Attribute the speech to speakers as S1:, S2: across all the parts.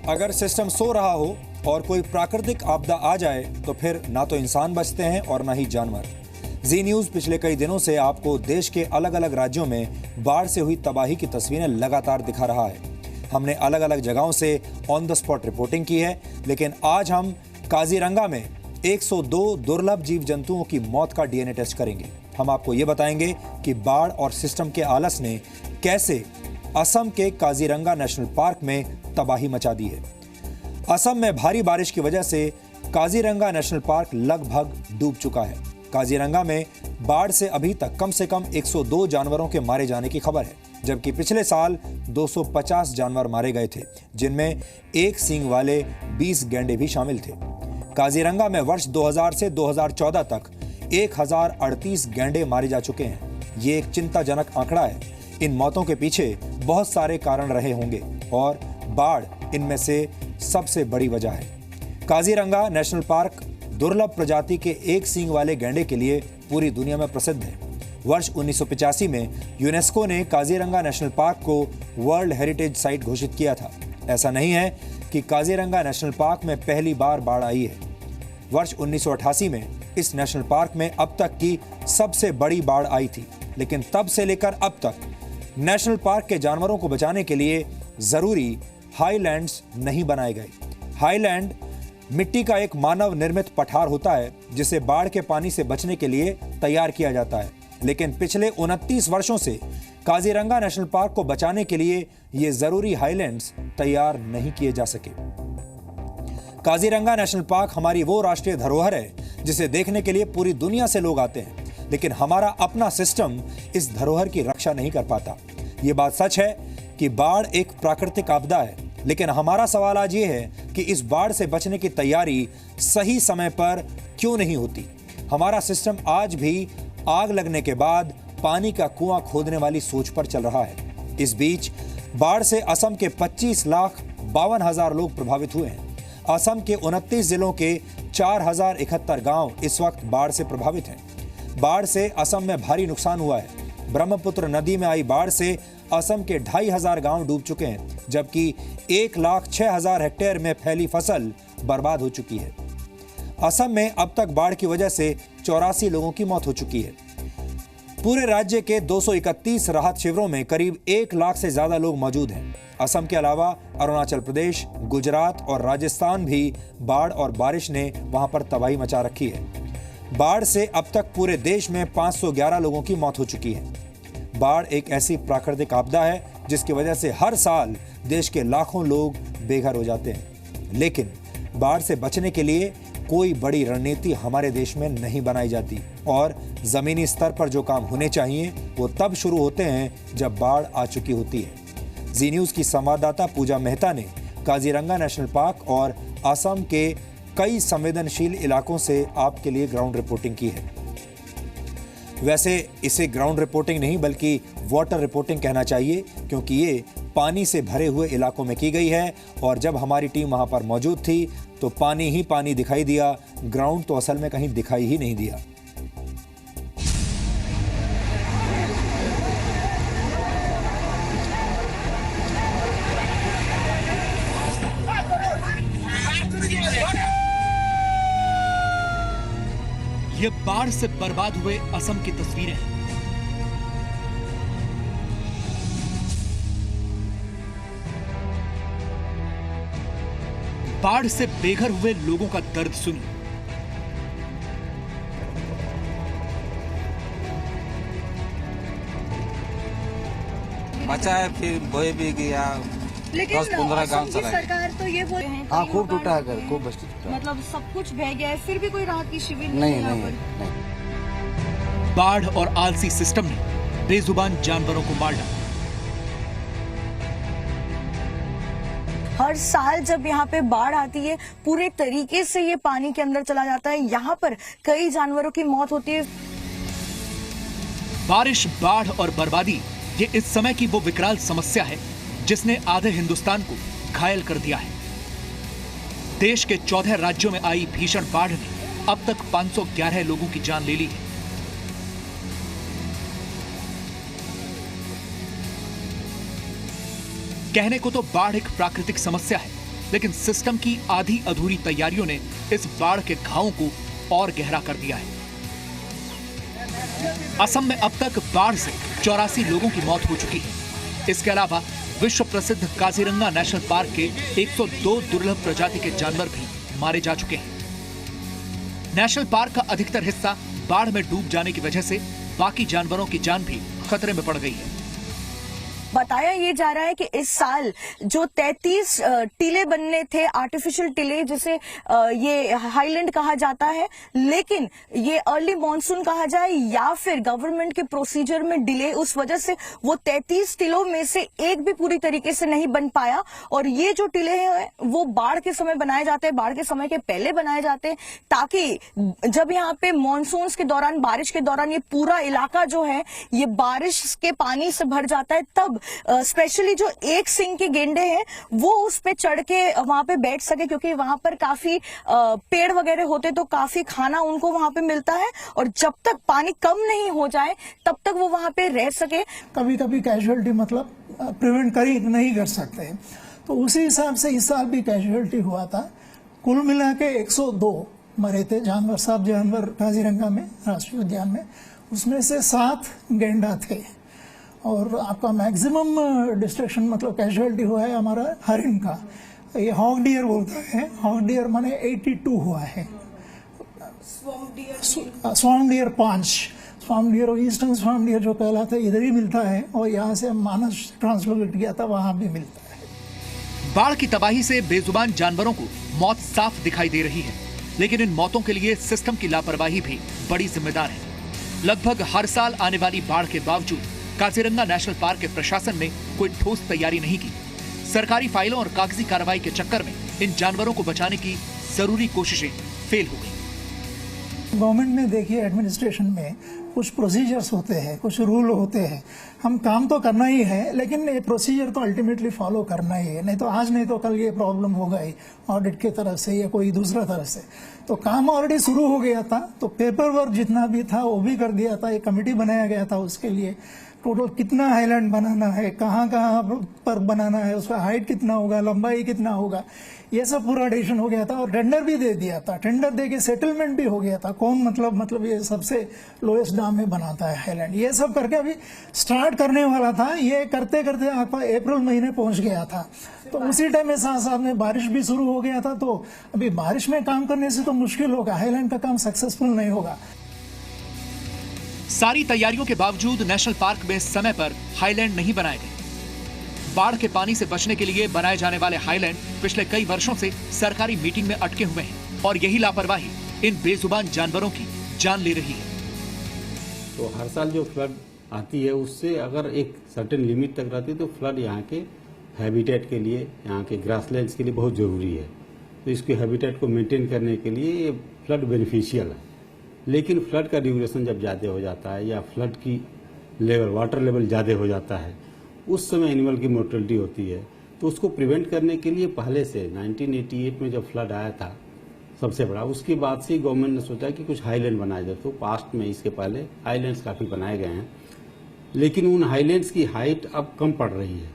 S1: अगर system so रहा हो और कोई प्राकृतिक आपदा आ जाए तो फिर ना तो इंसान बचते हैं और ना ही जानवर। जी न्यूज पिछले कई दिनों से आपको देश के अलग अलग राज्यों में बाढ़ से हुई तबाही की तस्वीरें लगातार दिखा रहा है। हमने अलग अलग जगहों से ऑन द स्पॉट रिपोर्टिंग की है, लेकिन आज हम काजीरंगा में 102 दुर्लभ जीव जंतुओं की मौत का डीएनए टेस्ट करेंगे। हम आपको ये बताएंगे कि बाढ़ और सिस्टम के आलस ने कैसे असम के काजीरंगा नेशनल पार्क में तबाही मचा दी है। असम में भारी बारिश की वजह से काजीरंगा नेशनल पार्क लगभग डूब चुका है। काजीरंगा में बाढ़ से अभी तक कम से कम 102 जानवरों के मारे जाने की खबर है, जबकि पिछले साल 250 जानवर मारे गए थे, जिनमें एक सींग वाले 20 गैंडे भी शामिल थे। काजीरंगा में वर्ष 2000 से 2014 तक 1038 गैंडे मारे जा चुके हैं। ये एक चिंताजनक आंकड़ा है। इन मौतों के पीछे बहुत सारे कारण रहे होंगे और बाढ़ इनमें से सबसे बड़ी वजह है। काजीरंगा नेशनल पार्क दुर्लभ प्रजाति के एक सींग वाले गैंडे के लिए पूरी दुनिया में प्रसिद्ध है। वर्ष 1985 में यूनेस्को ने काजीरंगा नेशनल पार्क को वर्ल्ड हेरिटेज साइट घोषित किया था। ऐसा नहीं है कि काजीरंगा नेशनल पार्क में पहली बार बाढ़ आई है। वर्ष 1988 में इस नेशनल पार्क में अब तक की सबसे बड़ी बाढ़ आई थी, लेकिन तब से लेकर अब तक नेशनल पार्क के जानवरों को बचाने के लिए जरूरी हाईलैंड्स नहीं बनाए गए। हाईलैंड मिट्टी का एक मानव निर्मित पठार होता है जिसे बाढ़ के पानी से बचने के लिए तैयार किया जाता है, लेकिन पिछले 29 वर्षों से काजीरंगा नेशनल पार्क को बचाने के लिए ये जरूरी हाईलैंड्स तैयार नहीं किए जा सके। काजीरंगा नेशनल पार्क हमारी वो राष्ट्रीय धरोहर है जिसे देखने के लिए पूरी दुनिया से लोग आते हैं, लेकिन हमारा अपना सिस्टम इस धरोहर की रक्षा नहीं कर पाता। ये बात सच है कि बाढ़ एक प्राकृतिक आपदा है, लेकिन हमारा सवाल आज ये है कि इस बाढ़ से बचने की तैयारी सही समय पर क्यों नहीं होती। हमारा सिस्टम आज भी आग लगने के बाद पानी का कुआं खोदने वाली सोच पर चल रहा है। इस बीच बाढ़ से असम के 25,52,000 लोग प्रभावित हुए हैं। असम के 29 जिलों के 4,071 गांव इस वक्त बाढ़ से प्रभावित हैं। बाढ़ से असम में भारी नुकसान हुआ है। ब्रह्मपुत्र नदी में आई बाढ़ से असम के 2,500 गांव डूब चुके हैं, जबकि 1,06,000 हेक्टेयर में फैली फसल बर्बाद हो चुकी है। असम में अब तक बाढ़ की वजह से 84 लोगों की मौत हो चुकी है। पूरे राज्य के 231 राहत शिविरों में करीब 1 लाख से ज्यादा लोग मौजूद हैं। असम के अलावा अरुणाचल प्रदेश, गुजरात और राजस्थान भी बाढ़ और बारिश ने वहां पर तबाही मचा रखी है। बाढ़ से अब तक पूरे देश में 511 लोगों की मौत हो चुकी है। बाढ़ एक ऐसी प्राकृतिक आपदा है जिसकी वजह से हर साल देश के लाखों लोग बेघर हो जाते हैं, लेकिन बाढ़ से बचने के लिए कोई बड़ी रणनीति हमारे देश में नहीं बनाई जाती और जमीनी स्तर पर जो काम होने चाहिए वो तब शुरू होते हैं जब बाढ़ आ चुकी होती है। जी न्यूज की संवाददाता पूजा मेहता ने काजीरंगा नेशनल पार्क और असम के कई संवेदनशील इलाकों से आपके लिए ग्राउंड रिपोर्टिंग की है। वैसे इसे ग्राउंड रिपोर्टिंग नहीं बल्कि वाटर रिपोर्टिंग कहना चाहिए, क्योंकि ये पानी से भरे हुए इलाकों में की गई है और जब हमारी टीम वहां पर मौजूद थी तो पानी ही पानी दिखाई दिया, ग्राउंड तो असल में कहीं दिखाई ही नहीं दिया।
S2: ये बाढ़ से बर्बाद हुए असम की तस्वीरें हैं। बाढ़ से बेघर हुए लोगों का दर्द सुनिए।
S3: बचा है फिर बोए भी गया।
S4: लेकिन
S3: 10-15 गांव चला गया।
S4: सरकार तो ये बोल रहे हैं
S5: हाँ खूब टूटा है घर, खूब बस्ती टूटा।
S4: मतलब सब कुछ बह गया है, फिर भी कोई राहत की शिविर
S5: नहीं
S4: है यहाँ
S5: नहीं
S4: पर।
S5: नहीं।
S2: बाढ़ और आलसी सिस्टम ने बेजुबान जानवरों को मार डाला।
S4: हर साल जब यहाँ पे बाढ़ आती है पूरे तरीके से ये पानी के अंदर चला जाता है। यहाँ पर कई जानवरों की मौत होती है।
S2: बारिश, बाढ़ और बर्बादी ये इस समय की वो विकराल समस्या है जिसने आधे हिंदुस्तान को घायल कर दिया है। देश के 14 राज्यों में आई भीषण बाढ़ ने अब तक 511 लोगों की जान ले ली है। कहने को तो बाढ़ एक प्राकृतिक समस्या है, लेकिन सिस्टम की आधी अधूरी तैयारियों ने इस बाढ़ के घावों को और गहरा कर दिया है। असम में अब तक बाढ़ से 84 लोगों की मौत हो चुकी है। इसके अलावा विश्व प्रसिद्ध काजीरंगा नेशनल पार्क के 102 दुर्लभ प्रजाति के जानवर भी मारे जा चुके हैं। नेशनल पार्क का अधिकतर हिस्सा बाढ़ में डूब जाने की वजह से बाकी जानवरों की जान भी खतरे में पड़ गई है।
S4: बताया ये जा रहा है कि इस साल जो 33 टीले बनने थे, आर्टिफिशियल टीले जिसे ये हाईलैंड कहा जाता है, लेकिन ये अर्ली मॉनसून कहा जाए या फिर गवर्नमेंट के प्रोसीजर में डिले, उस वजह से वो 33 टीलों में से एक भी पूरी तरीके से नहीं बन पाया। और ये जो टीले हैं वो बाढ़ के समय बनाए जाते हैं, बाढ़ के समय के पहले बनाए जाते हैं, ताकि जब यहाँ पे मॉनसून के दौरान, बारिश के दौरान ये पूरा इलाका जो है ये बारिश के पानी से भर जाता है, तब स्पेशली जो एक सिंग के गेंडे हैं वो उस पे चढ़ के वहां पे बैठ सके, क्योंकि वहां पर काफी पेड़ वगैरह होते तो काफी खाना उनको वहां पे मिलता है, और जब तक पानी कम नहीं हो जाए तब तक वो वहां पे रह सके।
S6: कभी कभी कैजुअलिटी मतलब प्रिवेंट नहीं कर सकते, तो उसी हिसाब से इस साल भी कैजुअलिटी हुआ था। कुल मिला के 102 मरे थे जानवर, सब जानवर काजीरंगा में, राष्ट्रीय उद्यान में, उसमें से 7 गेंडा थे। और आपका मैक्सिमम डिस्ट्रक्शन मतलब कैजुअलिटी हुआ है हमारा हरिन का, ये हॉक डियर बोलता है, हॉक डियर माने 82 हुआ है, स्वार्म डियर 5, स्वार्म डियर और ईस्टर्न स्वार्म डियर जो कहलाता है इधर ही मिलता है, और यहाँ से मानस ट्रांसलोकेट किया था वहां भी मिलता है।
S2: बाढ़ की तबाही से बेजुबान जानवरों को मौत साफ दिखाई दे रही है, लेकिन इन मौतों के लिए सिस्टम की लापरवाही भी बड़ी जिम्मेदार है। लगभग हर साल आने वाली बाढ़ के बावजूद काजीरंगा नेशनल पार्क के प्रशासन ने कोई ठोस तैयारी नहीं की। सरकारी फाइलों और कागजी कार्रवाई के चक्कर में इन जानवरों को बचाने की जरूरी कोशिशें फेल हो गई।
S6: गवर्नमेंट में देखिए, एडमिनिस्ट्रेशन में कुछ प्रोसीजर्स होते हैं, कुछ रूल होते हैं, हम काम तो करना ही है, लेकिन ये प्रोसीजर तो अल्टीमेटली फॉलो करना ही है, नहीं तो आज नहीं तो कल ये प्रॉब्लम होगा ही ऑडिट की तरफ से या कोई दूसरा तरफ से। तो काम ऑलरेडी शुरू हो गया था, तो पेपर वर्क जितना भी था वो भी कर दिया था, एक कमेटी बनाया गया था उसके लिए, टोटल कितना हाईलैंड बनाना है, कहाँ कहाँ पर बनाना है, उसका हाइट कितना होगा, लंबाई कितना होगा, ये सब पूरा डिसीजन हो गया था। और टेंडर भी दे दिया था, टेंडर दे के सेटलमेंट भी हो गया था, कौन मतलब ये सबसे लोएस्ट दाम में बनाता है हाईलैंड, ये सब करके अभी स्टार्ट करने वाला था। ये करते करते आपका अप्रैल महीने पहुंच गया था, तो उसी टाइम में साथ साथ में बारिश भी शुरू हो गया था। तो अभी बारिश में काम करने से तो मुश्किल होगा, हाईलैंड का काम सक्सेसफुल नहीं होगा।
S2: सारी तैयारियों के बावजूद नेशनल पार्क में समय पर हाईलैंड नहीं बनाए गए। बाढ़ के पानी से बचने के लिए बनाए जाने वाले हाईलैंड पिछले कई वर्षों से सरकारी मीटिंग में अटके हुए हैं, और यही लापरवाही इन बेजुबान जानवरों की जान ले रही है।
S7: तो हर साल जो फ्लड आती है उससे अगर एक सर्टेन लिमिट तक रहती है तो फ्लड यहाँ के हैबिटेट के लिए, यहाँ के ग्रासलैंड्स के लिए बहुत जरूरी है। तो इसके हैबिटेट को मेंटेन करने के लिए ये फ्लड बेनिफिशियल है। लेकिन फ्लड का ड्यूरेशन जब ज़्यादा हो जाता है या फ्लड की लेवल, वाटर लेवल ज़्यादा हो जाता है, उस समय एनिमल की मोर्टेलिटी होती है। तो उसको प्रिवेंट करने के लिए पहले से 1988 में जब फ्लड आया था सबसे बड़ा, उसके बाद से गवर्नमेंट ने सोचा कि कुछ हाईलैंड बनाया जाए। तो पास्ट में इसके पहले हाईलैंड्स काफ़ी बनाए गए हैं, लेकिन उन हाईलैंड्स की हाइट अब कम पड़ रही है।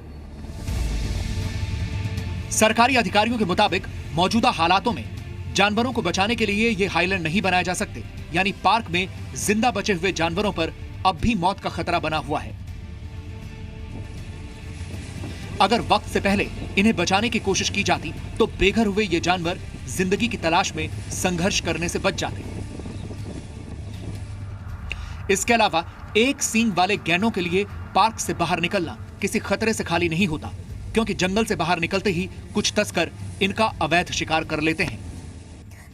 S2: सरकारी अधिकारियों के मुताबिक मौजूदा हालातों में जानवरों को बचाने के लिए ये हाईलैंड नहीं बनाए जा सकते, यानी पार्क में जिंदा बचे हुए जानवरों पर अब भी मौत का खतरा बना हुआ है। अगर वक्त से पहले इन्हें बचाने की कोशिश की जाती तो बेघर हुए ये जानवर जिंदगी की तलाश में संघर्ष करने से बच जाते। इसके अलावा एक सींग वाले गैंडों के लिए पार्क से बाहर निकलना किसी खतरे से खाली नहीं होता, क्योंकि जंगल से बाहर निकलते ही कुछ तस्कर इनका अवैध शिकार कर लेते हैं।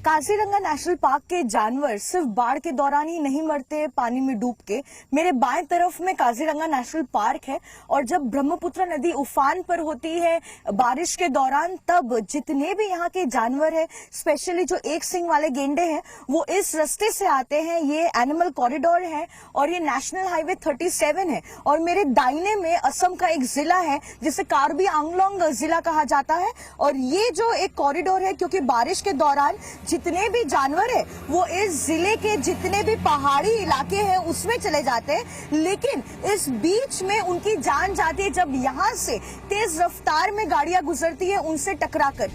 S4: काजीरंगा नेशनल पार्क के जानवर सिर्फ बाढ़ के दौरान ही नहीं मरते पानी में डूब के। मेरे बाएं तरफ में काजीरंगा नेशनल पार्क है, और जब ब्रह्मपुत्र नदी उफान पर होती है बारिश के दौरान, तब जितने भी यहाँ के जानवर हैं, स्पेशली जो एक सिंग वाले गेंडे हैं, वो इस रास्ते से आते हैं। ये एनिमल कॉरिडोर है और ये नेशनल हाईवे 37 है। और मेरे दाहिने में असम का एक जिला है जिसे कार्बी आंगलोंग जिला कहा जाता है। और ये जो एक कॉरिडोर है, क्योंकि बारिश के दौरान जितने भी जानवर है वो इस जिले के जितने भी पहाड़ी इलाके हैं उसमें चले जाते हैं, लेकिन इस बीच में उनकी जान जाती है जब यहाँ से तेज रफ्तार में गाड़ियां गुजरती है उनसे टकराकर।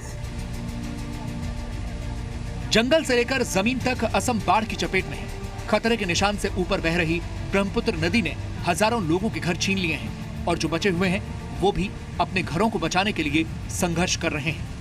S2: जंगल से लेकर जमीन तक असम बाढ़ की चपेट में है। खतरे के निशान से ऊपर बह रही ब्रह्मपुत्र नदी ने हजारों लोगों के घर छीन लिए हैं और जो बचे हुए हैं वो भी अपने घरों को बचाने के लिए संघर्ष कर रहे हैं।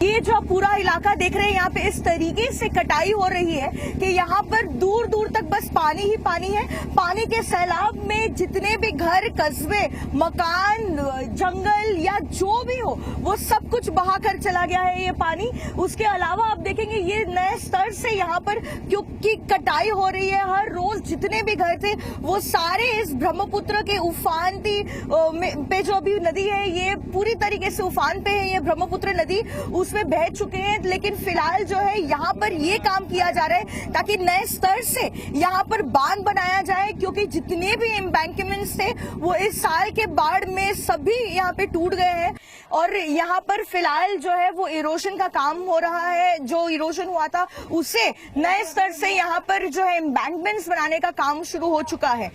S4: ये जो आप पूरा इलाका देख रहे हैं, यहाँ पे इस तरीके से कटाई हो रही है कि यहाँ पर दूर दूर तक बस पानी ही पानी है। पानी के सैलाब में जितने भी घर, कस्बे, मकान, जंगल या जो भी हो वो सब कुछ बहा कर चला गया है ये पानी। उसके अलावा आप देखेंगे ये नए स्तर से यहाँ पर क्योंकि कटाई हो रही है, हर रोज जितने भी घर थे वो सारे इस ब्रह्मपुत्र के उफान पे जो अभी नदी है ये पूरी तरीके से उफान पे है। ये ब्रह्मपुत्र नदी उसमें बह चुके हैं, लेकिन फिलहाल जो है यहाँ पर ये काम किया जा रहा है ताकि नए स्तर से यहाँ पर बांध बनाया जाए, क्योंकि जितने भी एम्बैंकमेंट्स थे वो इस साल के बाढ़ में सभी यहाँ पे टूट गए हैं। और यहाँ पर फिलहाल जो है वो इरोशन का काम हो रहा है। जो इरोशन हुआ था उसे नए स्तर से यहाँ पर जो है एम्बैंकमेंट्स बनाने का काम शुरू हो चुका है।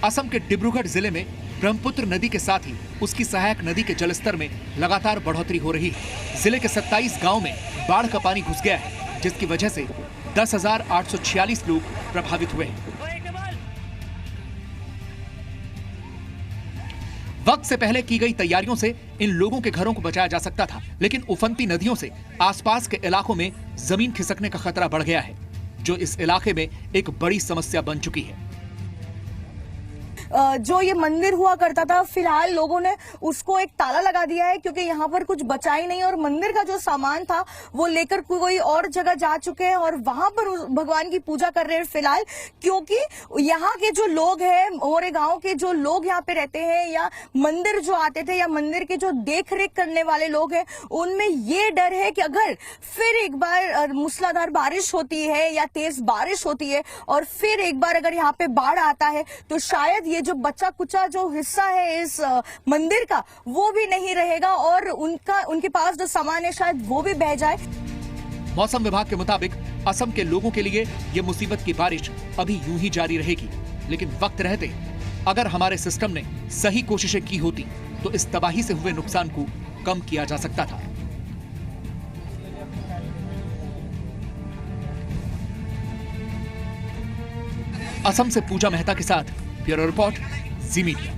S2: असम के डिब्रूगढ़ जिले में ब्रह्मपुत्र नदी के साथ ही उसकी सहायक नदी के जलस्तर में लगातार बढ़ोतरी हो रही है। जिले के 27 गांव में बाढ़ का पानी घुस गया है, जिसकी वजह से 10,846 लोग प्रभावित हुए हैं। वक्त से पहले की गई तैयारियों से इन लोगों के घरों को बचाया जा सकता था, लेकिन उफनती नदियों से आसपास के इलाकों में जमीन खिसकने का खतरा बढ़ गया है, जो इस इलाके में एक बड़ी समस्या बन चुकी है।
S4: जो ये मंदिर हुआ करता था, फिलहाल लोगों ने उसको एक ताला लगा दिया है, क्योंकि यहाँ पर कुछ बचा ही नहीं और मंदिर का जो सामान था वो लेकर कोई और जगह जा चुके हैं और वहां पर भगवान की पूजा कर रहे हैं फिलहाल। क्योंकि यहाँ के जो लोग हैं, मोरे गांव के जो लोग यहाँ पे रहते हैं या मंदिर जो आते थे या मंदिर के जो देख रेख करने वाले लोग हैं, उनमें ये डर है कि अगर फिर एक बार मूसलाधार बारिश होती है या तेज बारिश होती है और फिर एक बार अगर यहाँ पे बाढ़ आता है तो शायद ये जो बचा कुचा जो हिस्सा है इस मंदिर का वो भी नहीं रहेगा और उनके पास जो सामान है शायद वो भी बह जाए।
S2: मौसम विभाग के मुताबिक असम के लोगों के लिए ये मुसीबत की बारिश अभी यूं ही जारी रहेगी, लेकिन वक्त रहते अगर हमारे सिस्टम ने सही कोशिशें की होती तो इस तबाही से हुए नुकसान को कम किया जा सकता था। असम से पूजा मेहता के साथ ब्यूरो रिपोर्ट, जी मीडिया।